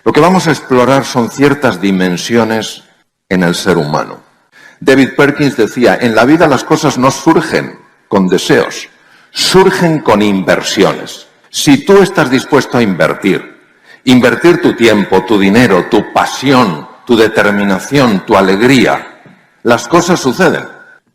Lo que vamos a explorar son ciertas dimensiones en el ser humano. David Perkins decía, en la vida las cosas no surgen con deseos, surgen con inversiones. Si tú estás dispuesto a invertir tu tiempo, tu dinero, tu pasión, tu determinación, tu alegría, las cosas suceden.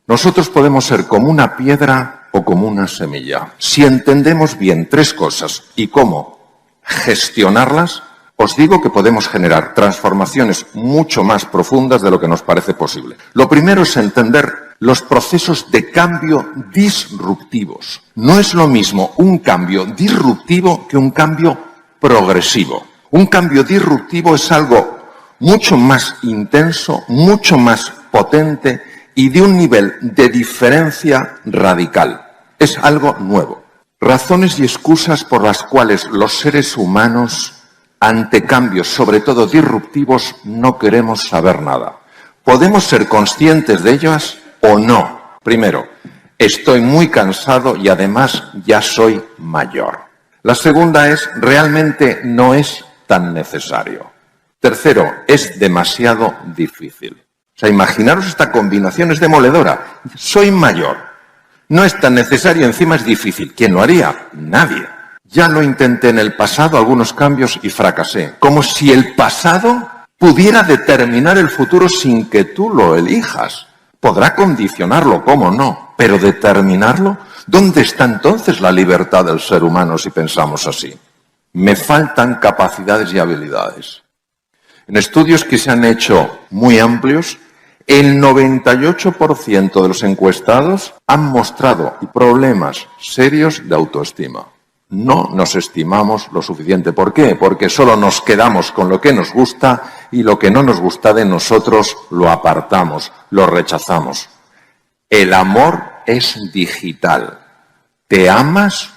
Nosotros podemos ser como una piedra o como una semilla. Si entendemos bien tres cosas y cómo gestionarlas, os digo que podemos generar transformaciones mucho más profundas de lo que nos parece posible. Lo primero es entender los procesos de cambio disruptivos. No es lo mismo un cambio disruptivo que un cambio progresivo. Un cambio disruptivo es algo mucho más intenso, mucho más potente y de un nivel de diferencia radical. Es algo nuevo. Razones y excusas por las cuales los seres humanos, ante cambios, sobre todo disruptivos, no queremos saber nada. ¿Podemos ser conscientes de ellas o no? Primero, estoy muy cansado y además ya soy mayor. La segunda es, realmente no es tan necesario. Tercero, es demasiado difícil. O sea, imaginaros esta combinación, es demoledora. Soy mayor, no es tan necesario, encima es difícil. ¿Quién lo haría? Nadie. Ya lo intenté en el pasado, algunos cambios, y fracasé. Como si el pasado pudiera determinar el futuro sin que tú lo elijas. Podrá condicionarlo, cómo no, pero determinarlo. ¿Dónde está entonces la libertad del ser humano si pensamos así? Me faltan capacidades y habilidades. En estudios que se han hecho muy amplios, el 98% de los encuestados han mostrado problemas serios de autoestima. No nos estimamos lo suficiente. ¿Por qué? Porque solo nos quedamos con lo que nos gusta y lo que no nos gusta de nosotros lo apartamos, lo rechazamos. El amor es digital. ¿Te amas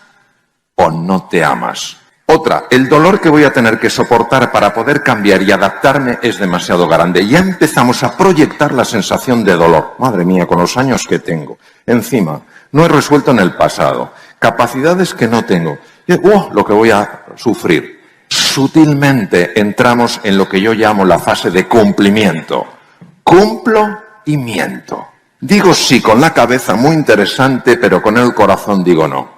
o no te amas? Otra, el dolor que voy a tener que soportar para poder cambiar y adaptarme es demasiado grande. Ya empezamos a proyectar la sensación de dolor. Madre mía, con los años que tengo. Encima, no he resuelto en el pasado. Capacidades que no tengo. Lo que voy a sufrir. Sutilmente entramos en lo que yo llamo la fase de cumplimiento. Cumplo y miento. Digo sí con la cabeza, muy interesante, pero con el corazón digo no.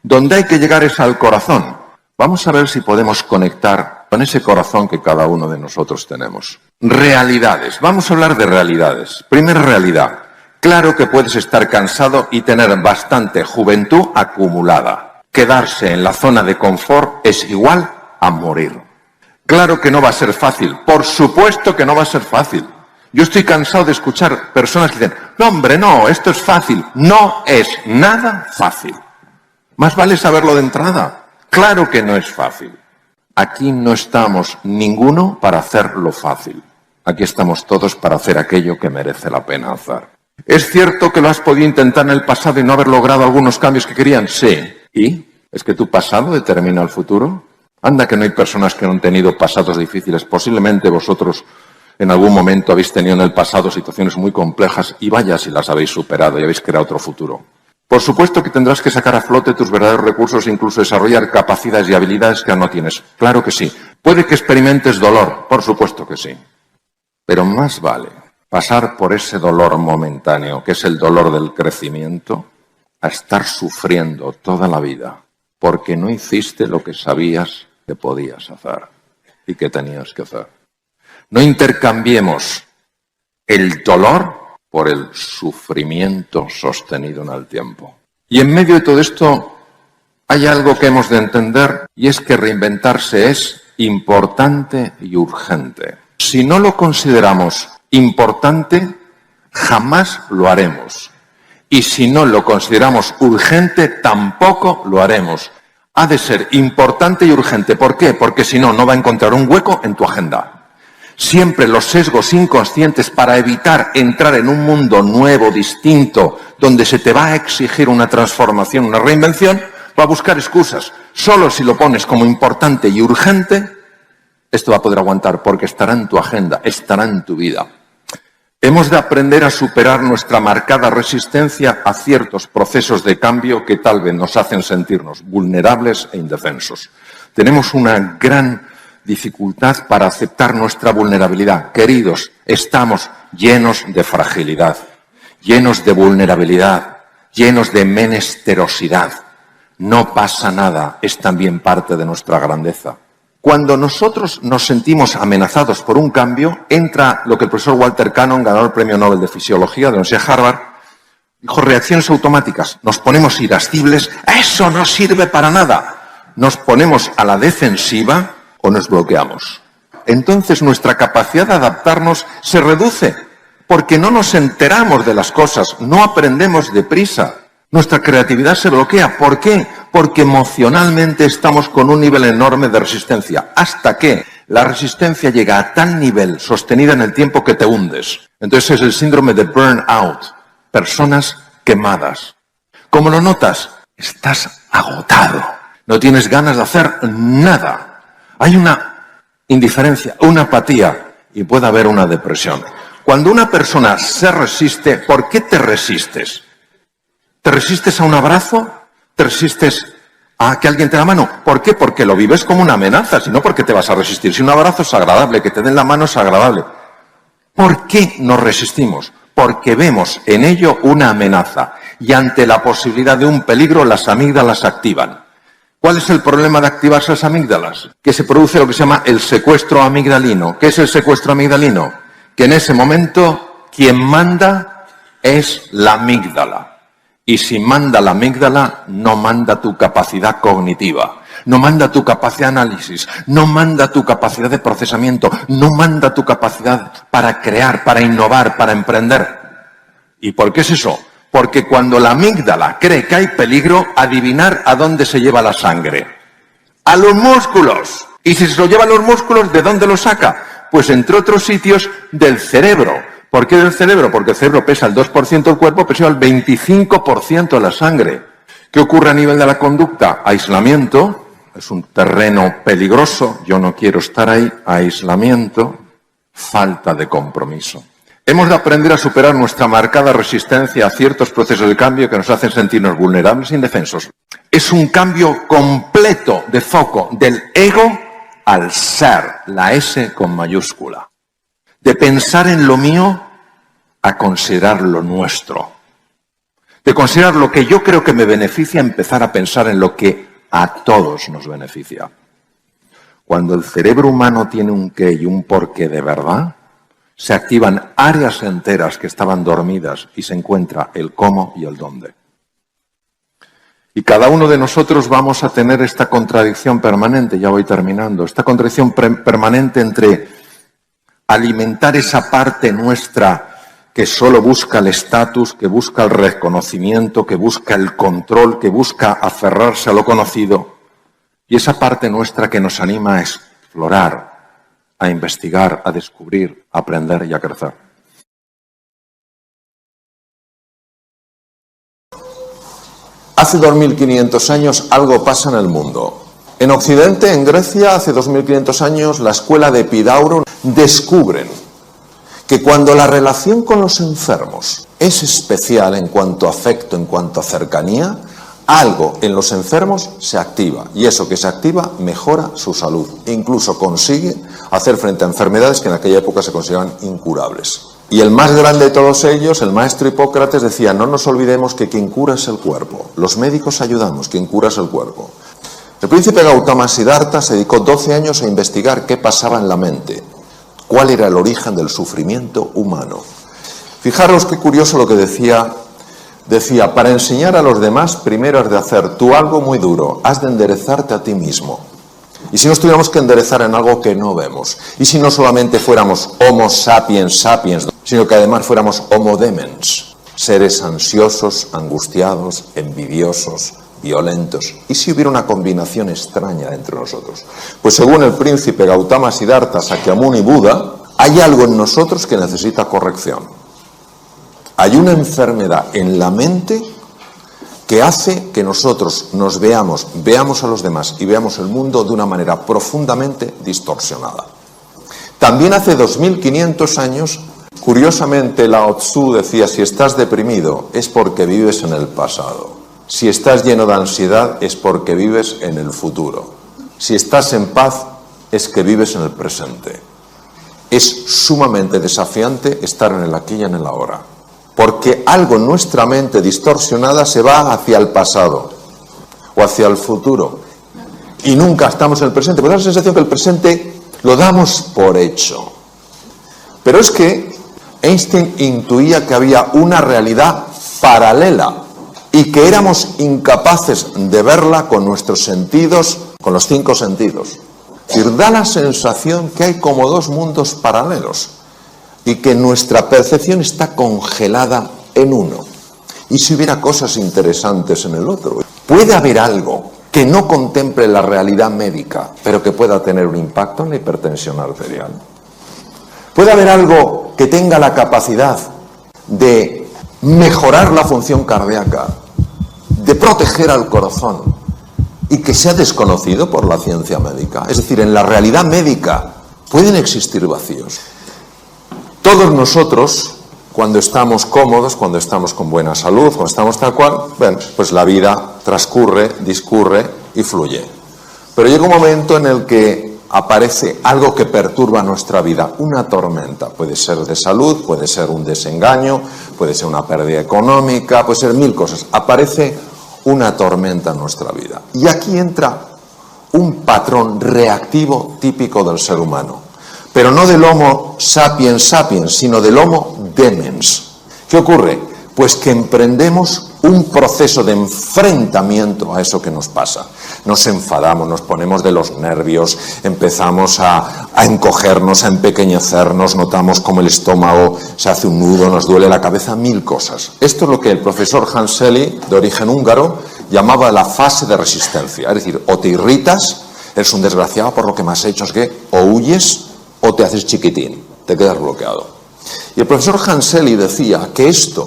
Donde hay que llegar es al corazón. Vamos a ver si podemos conectar con ese corazón que cada uno de nosotros tenemos. Realidades. Vamos a hablar de realidades. Primera realidad. Claro que puedes estar cansado y tener bastante juventud acumulada. Quedarse en la zona de confort es igual a morir. Claro que no va a ser fácil. Por supuesto que no va a ser fácil. Yo estoy cansado de escuchar personas que dicen, no hombre, no, esto es fácil. No es nada fácil. Más vale saberlo de entrada. Claro que no es fácil. Aquí no estamos ninguno para hacer lo fácil. Aquí estamos todos para hacer aquello que merece la pena hacer. ¿Es cierto que lo has podido intentar en el pasado y no haber logrado algunos cambios que querían? Sí. ¿Y? ¿Es que tu pasado determina el futuro? Anda que no hay personas que no han tenido pasados difíciles. Posiblemente vosotros en algún momento habéis tenido en el pasado situaciones muy complejas y vaya si las habéis superado y habéis creado otro futuro. Por supuesto que tendrás que sacar a flote tus verdaderos recursos e incluso desarrollar capacidades y habilidades que no tienes. Claro que sí. Puede que experimentes dolor, por supuesto que sí. Pero más vale pasar por ese dolor momentáneo, que es el dolor del crecimiento, a estar sufriendo toda la vida, porque no hiciste lo que sabías que podías hacer y que tenías que hacer. No intercambiemos el dolor por el sufrimiento sostenido en el tiempo. Y en medio de todo esto hay algo que hemos de entender y es que reinventarse es importante y urgente. Si no lo consideramos importante, jamás lo haremos. Y si no lo consideramos urgente, tampoco lo haremos. Ha de ser importante y urgente. ¿Por qué? Porque si no, no va a encontrar un hueco en tu agenda. Siempre los sesgos inconscientes para evitar entrar en un mundo nuevo, distinto, donde se te va a exigir una transformación, una reinvención, va a buscar excusas. Solo si lo pones como importante y urgente, esto va a poder aguantar porque estará en tu agenda, estará en tu vida. Hemos de aprender a superar nuestra marcada resistencia a ciertos procesos de cambio que tal vez nos hacen sentirnos vulnerables e indefensos. Tenemos una gran dificultad para aceptar nuestra vulnerabilidad. Queridos, estamos llenos de fragilidad, llenos de vulnerabilidad, llenos de menesterosidad. No pasa nada, es también parte de nuestra grandeza. Cuando nosotros nos sentimos amenazados por un cambio, entra lo que el profesor Walter Cannon, ganador del Premio Nobel de Fisiología de la Universidad de Harvard, dijo: reacciones automáticas. Nos ponemos irascibles, eso no sirve para nada. Nos ponemos a la defensiva o nos bloqueamos. Entonces nuestra capacidad de adaptarnos se reduce porque no nos enteramos de las cosas, no aprendemos deprisa. Nuestra creatividad se bloquea. ¿Por qué? Porque emocionalmente estamos con un nivel enorme de resistencia. Hasta que la resistencia llega a tal nivel sostenida en el tiempo que te hundes. Entonces es el síndrome de burnout. Personas quemadas. ¿Cómo lo notas? Estás agotado. No tienes ganas de hacer nada. Hay una indiferencia, una apatía y puede haber una depresión. Cuando una persona se resiste, ¿por qué te resistes? ¿Te resistes a un abrazo? ¿Te resistes a que alguien te dé la mano? ¿Por qué? Porque lo vives como una amenaza, si no, ¿por qué te vas a resistir? Si un abrazo es agradable, que te den la mano es agradable. ¿Por qué nos resistimos? Porque vemos en ello una amenaza y ante la posibilidad de un peligro las amígdalas activan. ¿Cuál es el problema de activarse las amígdalas? Que se produce lo que se llama el secuestro amigdalino. ¿Qué es el secuestro amigdalino? Que en ese momento quien manda es la amígdala. Y si manda la amígdala, no manda tu capacidad cognitiva, no manda tu capacidad de análisis, no manda tu capacidad de procesamiento, no manda tu capacidad para crear, para innovar, para emprender. ¿Y por qué es eso? Porque cuando la amígdala cree que hay peligro, adivinar a dónde se lleva la sangre. ¡A los músculos! Y si se lo lleva a los músculos, ¿de dónde lo saca? Pues entre otros sitios del cerebro. ¿Por qué del cerebro? Porque el cerebro pesa el 2% del cuerpo, pesa el 25% de la sangre. ¿Qué ocurre a nivel de la conducta? Aislamiento, es un terreno peligroso, yo no quiero estar ahí. Aislamiento, falta de compromiso. Hemos de aprender a superar nuestra marcada resistencia a ciertos procesos de cambio que nos hacen sentirnos vulnerables e indefensos. Es un cambio completo de foco del ego al ser, la S con mayúscula. De pensar en lo mío a considerar lo nuestro. De considerar lo que yo creo que me beneficia, empezar a pensar en lo que a todos nos beneficia. Cuando el cerebro humano tiene un qué y un porqué de verdad, se activan áreas enteras que estaban dormidas y se encuentra el cómo y el dónde. Y cada uno de nosotros vamos a tener esta contradicción permanente, ya voy terminando, esta contradicción permanente entre alimentar esa parte nuestra que solo busca el estatus, que busca el reconocimiento, que busca el control, que busca aferrarse a lo conocido, y esa parte nuestra que nos anima a explorar, a investigar, a descubrir, a aprender y a crecer. Hace 2500 años algo pasa en el mundo. En Occidente, en Grecia, hace 2500 años, la escuela de Epidauro descubren que cuando la relación con los enfermos es especial en cuanto a afecto, en cuanto a cercanía, algo en los enfermos se activa y eso que se activa mejora su salud e incluso consigue hacer frente a enfermedades que en aquella época se consideraban incurables. Y el más grande de todos ellos, el maestro Hipócrates, decía: no nos olvidemos que quien cura es el cuerpo. Los médicos ayudamos, quien cura es el cuerpo. El príncipe Gautama Siddhartha se dedicó 12 años a investigar qué pasaba en la mente, cuál era el origen del sufrimiento humano. Fijaros qué curioso lo que decía, para enseñar a los demás, primero has de hacer tú algo muy duro, has de enderezarte a ti mismo. Y si nos tuviéramos que enderezar en algo que no vemos, y si no solamente fuéramos homo sapiens sapiens, sino que además fuéramos homo demens, seres ansiosos, angustiados, envidiosos, violentos, y si hubiera una combinación extraña entre nosotros. Pues según el príncipe Gautama Siddhartha, Sakyamuni Buda, hay algo en nosotros que necesita corrección. Hay una enfermedad en la mente que hace que nosotros nos veamos a los demás y veamos el mundo de una manera profundamente distorsionada. También hace 2500 años, curiosamente, Lao Tzu decía: si estás deprimido es porque vives en el pasado. Si estás lleno de ansiedad es porque vives en el futuro. Si estás en paz es que vives en el presente. Es sumamente desafiante estar en el aquí y en el ahora, porque algo en nuestra mente distorsionada se va hacia el pasado o hacia el futuro y nunca estamos en el presente. Pues da la sensación que el presente lo damos por hecho. Pero es que Einstein intuía que había una realidad paralela y que éramos incapaces de verla con nuestros sentidos, con los 5 sentidos. Es decir, da la sensación que hay como 2 mundos paralelos y que nuestra percepción está congelada en uno. ¿Y si hubiera cosas interesantes en el otro? ¿Puede haber algo que no contemple la realidad médica, pero que pueda tener un impacto en la hipertensión arterial? ¿Puede haber algo que tenga la capacidad de mejorar la función cardíaca, de proteger al corazón y que sea desconocido por la ciencia médica? Es decir, en la realidad médica pueden existir vacíos. Todos nosotros, cuando estamos cómodos, cuando estamos con buena salud, cuando estamos tal cual, bueno, pues la vida transcurre, discurre y fluye. Pero llega un momento en el que aparece algo que perturba nuestra vida, una tormenta. Puede ser de salud, puede ser un desengaño, puede ser una pérdida económica, puede ser 1000 cosas. Aparece una tormenta en nuestra vida. Y aquí entra un patrón reactivo típico del ser humano. Pero no del Homo sapiens sapiens, sino del Homo demens. ¿Qué ocurre? Pues que emprendemos un proceso de enfrentamiento a eso que nos pasa. Nos enfadamos, nos ponemos de los nervios, empezamos a encogernos, a empequeñecernos, notamos como el estómago se hace un nudo, nos duele la cabeza, 1000 cosas. Esto es lo que el profesor Hans Selye, de origen húngaro, llamaba la fase de resistencia. Es decir, o te irritas, eres un desgraciado por lo que me has hecho, es que o huyes o te haces chiquitín, te quedas bloqueado. Y el profesor Hans Selye decía que esto,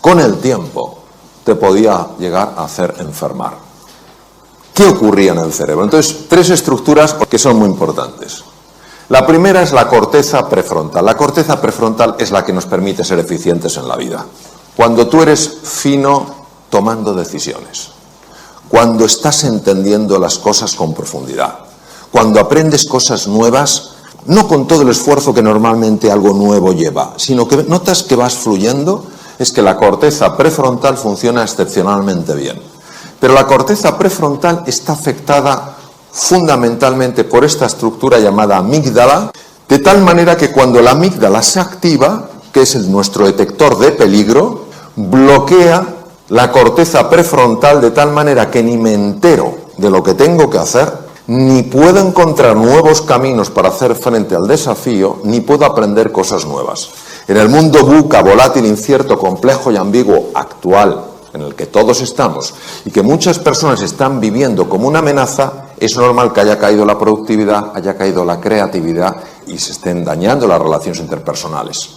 con el tiempo, te podía llegar a hacer enfermar. ¿Qué ocurría en el cerebro? Entonces, 3 estructuras que son muy importantes. La primera es la corteza prefrontal. La corteza prefrontal es la que nos permite ser eficientes en la vida. Cuando tú eres fino tomando decisiones, cuando estás entendiendo las cosas con profundidad, cuando aprendes cosas nuevas, no con todo el esfuerzo que normalmente algo nuevo lleva, sino que notas que vas fluyendo, es que la corteza prefrontal funciona excepcionalmente bien. Pero la corteza prefrontal está afectada fundamentalmente por esta estructura llamada amígdala, de tal manera que cuando la amígdala se activa, que es nuestro detector de peligro, bloquea la corteza prefrontal de tal manera que ni me entero de lo que tengo que hacer, ni puedo encontrar nuevos caminos para hacer frente al desafío, ni puedo aprender cosas nuevas. En el mundo VUCA, volátil, incierto, complejo y ambiguo actual, en el que todos estamos, y que muchas personas están viviendo como una amenaza, es normal que haya caído la productividad, haya caído la creatividad y se estén dañando las relaciones interpersonales.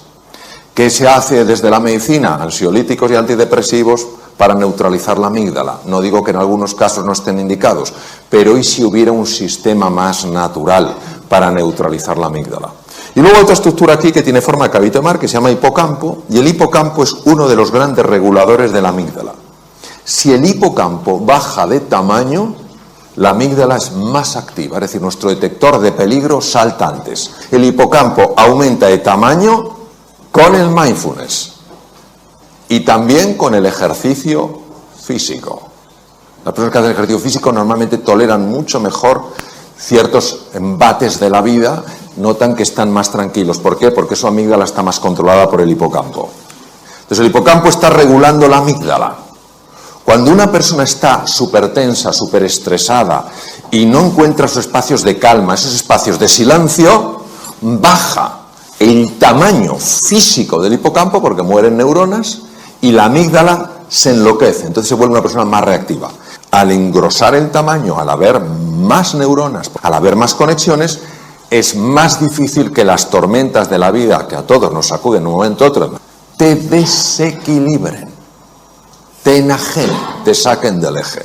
¿Qué se hace desde la medicina? Ansiolíticos y antidepresivos para neutralizar la amígdala. No digo que en algunos casos no estén indicados, pero ¿y si hubiera un sistema más natural para neutralizar la amígdala? Y luego otra estructura aquí que tiene forma de cabito de mar que se llama hipocampo, y el hipocampo es uno de los grandes reguladores de la amígdala. Si el hipocampo baja de tamaño, la amígdala es más activa, es decir, nuestro detector de peligro salta antes. El hipocampo aumenta de tamaño con el mindfulness y también con el ejercicio físico. Las personas que hacen ejercicio físico normalmente toleran mucho mejor ciertos embates de la vida, notan que están más tranquilos. ¿Por qué? Porque su amígdala está más controlada por el hipocampo. Entonces el hipocampo está regulando la amígdala. Cuando una persona está súper tensa, súper estresada y no encuentra sus espacios de calma, esos espacios de silencio, baja el tamaño físico del hipocampo porque mueren neuronas y la amígdala se enloquece, entonces se vuelve una persona más reactiva. Al engrosar el tamaño, al haber más neuronas, al haber más conexiones, es más difícil que las tormentas de la vida, que a todos nos sacuden de un momento a otro, te desequilibren, te enajenen, te saquen del eje.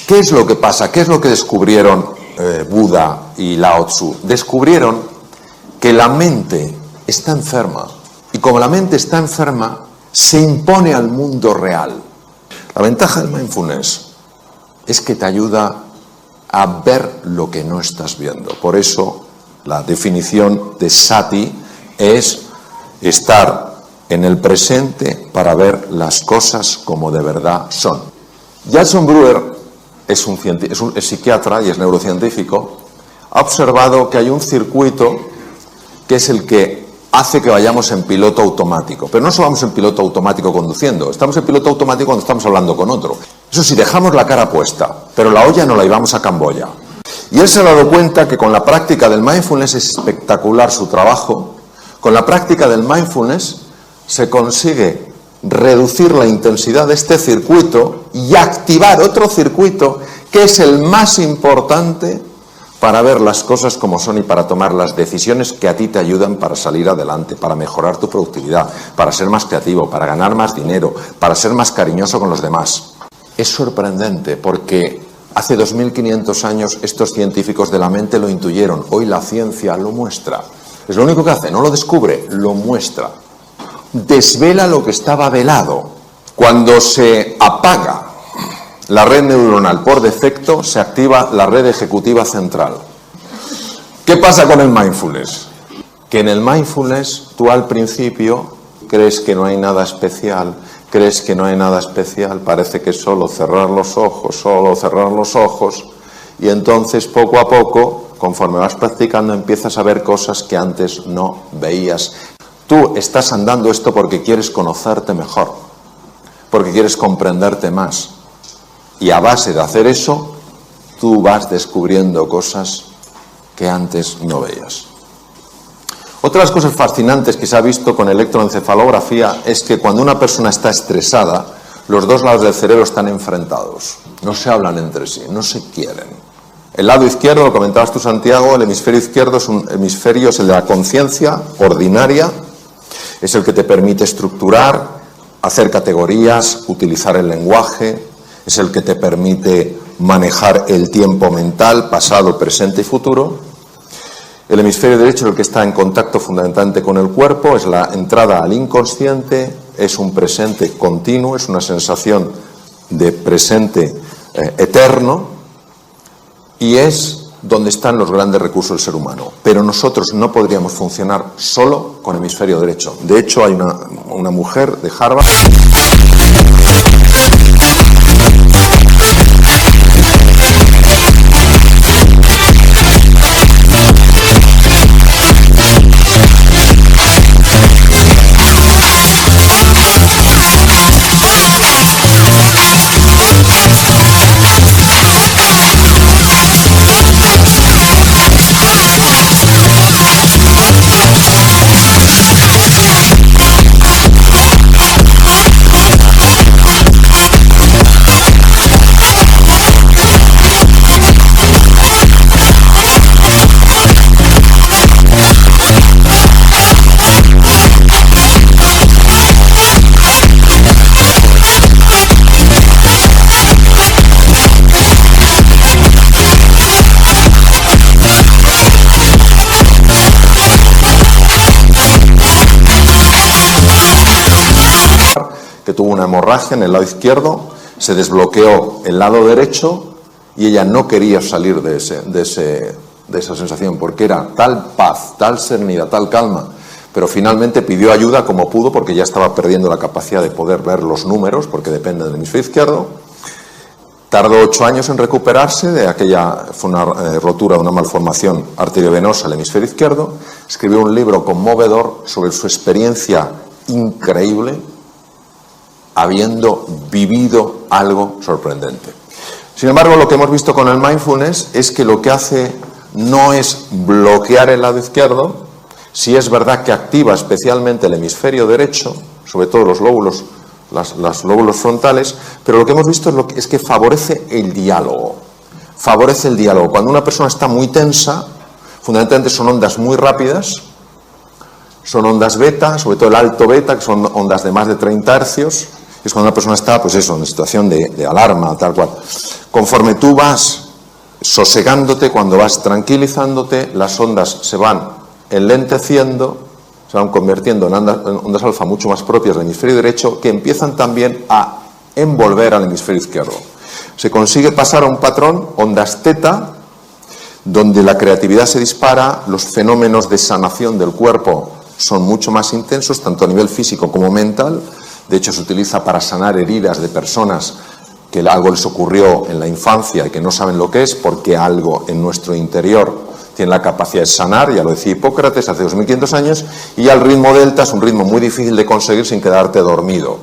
¿Qué es lo que pasa? ¿Qué es lo que descubrieron Buda y Lao Tzu? Descubrieron que la mente está enferma y como la mente está enferma se impone al mundo real. La ventaja del mindfulness es que te ayuda a ver lo que no estás viendo. Por eso la definición de sati es estar en el presente para ver las cosas como de verdad son. Jason Brewer es psiquiatra y es neurocientífico. Ha observado que hay un circuito que es el que hace que vayamos en piloto automático. Pero no solo vamos en piloto automático conduciendo, estamos en piloto automático cuando estamos hablando con otro. Eso sí, dejamos la cara puesta, pero la olla no la llevamos a Camboya. Y él se ha dado cuenta que con la práctica del mindfulness es espectacular su trabajo. Con la práctica del mindfulness se consigue reducir la intensidad de este circuito y activar otro circuito que es el más importante para ver las cosas como son y para tomar las decisiones que a ti te ayudan para salir adelante, para mejorar tu productividad, para ser más creativo, para ganar más dinero, para ser más cariñoso con los demás. Es sorprendente porque hace 2500 años estos científicos de la mente lo intuyeron. Hoy la ciencia lo muestra. Es lo único que hace, no lo descubre, lo muestra. Desvela lo que estaba velado. Cuando se apaga la red neuronal por defecto, se activa la red ejecutiva central. ¿Qué pasa con el mindfulness? Que en el mindfulness tú al principio crees que no hay nada especial, parece que solo cerrar los ojos, y entonces poco a poco, conforme vas practicando, empiezas a ver cosas que antes no veías. Tú estás andando esto porque quieres conocerte mejor, porque quieres comprenderte más. Y a base de hacer eso, tú vas descubriendo cosas que antes no veías. Otra de las cosas fascinantes que se ha visto con electroencefalografía es que cuando una persona está estresada, los dos lados del cerebro están enfrentados. No se hablan entre sí, no se quieren. El lado izquierdo, lo comentabas tú, Santiago, el hemisferio izquierdo es un hemisferio, es el de la conciencia ordinaria, es el que te permite estructurar, hacer categorías, utilizar el lenguaje, es el que te permite manejar el tiempo mental, pasado, presente y futuro. El hemisferio derecho es el que está en contacto fundamentalmente con el cuerpo, es la entrada al inconsciente, es un presente continuo, es una sensación de presente eterno y es donde están los grandes recursos del ser humano. Pero nosotros no podríamos funcionar solo con hemisferio derecho. De hecho, hay una mujer de Harvard que tuvo una hemorragia en el lado izquierdo, se desbloqueó el lado derecho y ella no quería salir de esa sensación porque era tal paz, tal serenidad, tal calma, pero finalmente pidió ayuda como pudo porque ya estaba perdiendo la capacidad de poder ver los números porque depende del hemisferio izquierdo. Tardó 8 años en recuperarse de aquella, fue una rotura, una malformación arteriovenosa al hemisferio izquierdo. Escribió un libro conmovedor sobre su experiencia increíble habiendo vivido algo sorprendente. Sin embargo, lo que hemos visto con el mindfulness es que lo que hace no es bloquear el lado izquierdo, sí es verdad que activa especialmente el hemisferio derecho, sobre todo los lóbulos, los lóbulos frontales, pero lo que hemos visto es que favorece el diálogo. Favorece el diálogo. Cuando una persona está muy tensa, fundamentalmente son ondas muy rápidas, son ondas beta, sobre todo el alto beta, que son ondas de más de 30 hercios, es cuando una persona está, pues eso, en situación de alarma, tal cual. Conforme tú vas sosegándote, cuando vas tranquilizándote, las ondas se van enlenteciendo, se van convirtiendo en ondas alfa mucho más propias del hemisferio derecho, que empiezan también a envolver al hemisferio izquierdo. Se consigue pasar a un patrón, ondas teta, donde la creatividad se dispara, los fenómenos de sanación del cuerpo son mucho más intensos, tanto a nivel físico como mental. De hecho, se utiliza para sanar heridas de personas que algo les ocurrió en la infancia y que no saben lo que es, porque algo en nuestro interior tiene la capacidad de sanar, ya lo decía Hipócrates hace 2500 años, y ya el ritmo delta es un ritmo muy difícil de conseguir sin quedarte dormido,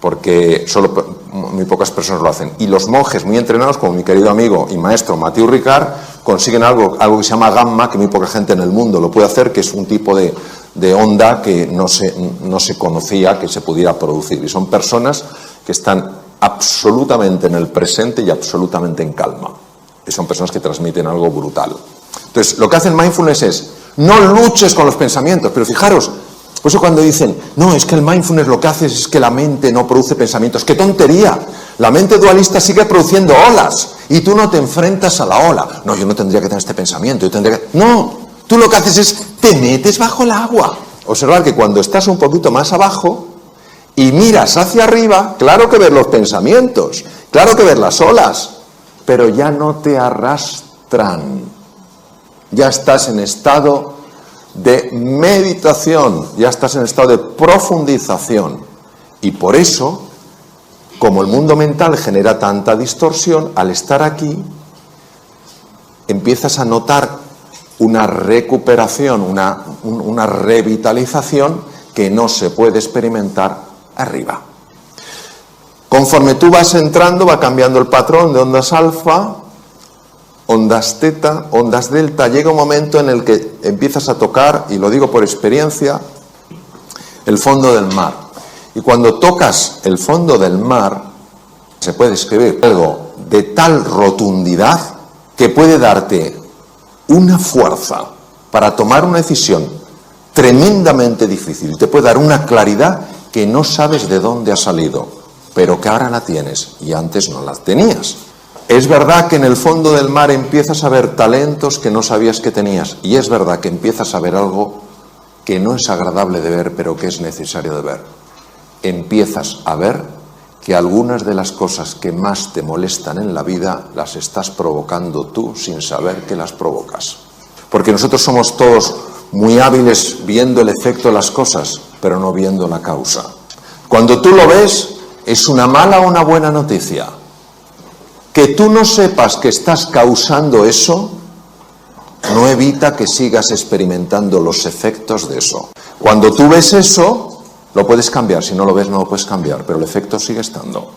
porque solo muy pocas personas lo hacen. Y los monjes muy entrenados, como mi querido amigo y maestro Mathieu Ricard, consiguen algo que se llama gamma, que muy poca gente en el mundo lo puede hacer, que es un tipo de onda que no se conocía que se pudiera producir. Y son personas que están absolutamente en el presente y absolutamente en calma. Y son personas que transmiten algo brutal. Entonces, lo que hace el mindfulness es, no luches con los pensamientos, pero fijaros, por eso cuando dicen, no, es que el mindfulness lo que hace es que la mente no produce pensamientos, ¡qué tontería! La mente dualista sigue produciendo olas y tú no te enfrentas a la ola. No, yo no tendría que tener este pensamiento, yo tendría que... No, tú lo que haces es, te metes bajo el agua. Observar que cuando estás un poquito más abajo y miras hacia arriba, claro que ves los pensamientos, claro que ves las olas, pero ya no te arrastran. Ya estás en estado de meditación, ya estás en estado de profundización. Y por eso, como el mundo mental genera tanta distorsión, al estar aquí, empiezas a notar una recuperación, una revitalización que no se puede experimentar arriba. Conforme tú vas entrando, va cambiando el patrón de ondas alfa, ondas teta, ondas delta. Llega un momento en el que empiezas a tocar, y lo digo por experiencia, el fondo del mar. Y cuando tocas el fondo del mar, se puede escribir algo de tal rotundidad que puede darte una fuerza para tomar una decisión tremendamente difícil. Te puede dar una claridad que no sabes de dónde ha salido, pero que ahora la tienes y antes no la tenías. Es verdad que en el fondo del mar empiezas a ver talentos que no sabías que tenías, y es verdad que empiezas a ver algo que no es agradable de ver, pero que es necesario de ver. Empiezas a ver que algunas de las cosas que más te molestan en la vida las estás provocando tú sin saber que las provocas. Porque nosotros somos todos muy hábiles viendo el efecto de las cosas, pero no viendo la causa. Cuando tú lo ves, ¿es una mala o una buena noticia? Que tú no sepas que estás causando eso no evita que sigas experimentando los efectos de eso. Cuando tú ves eso, lo puedes cambiar. Si no lo ves, no lo puedes cambiar, pero el efecto sigue estando.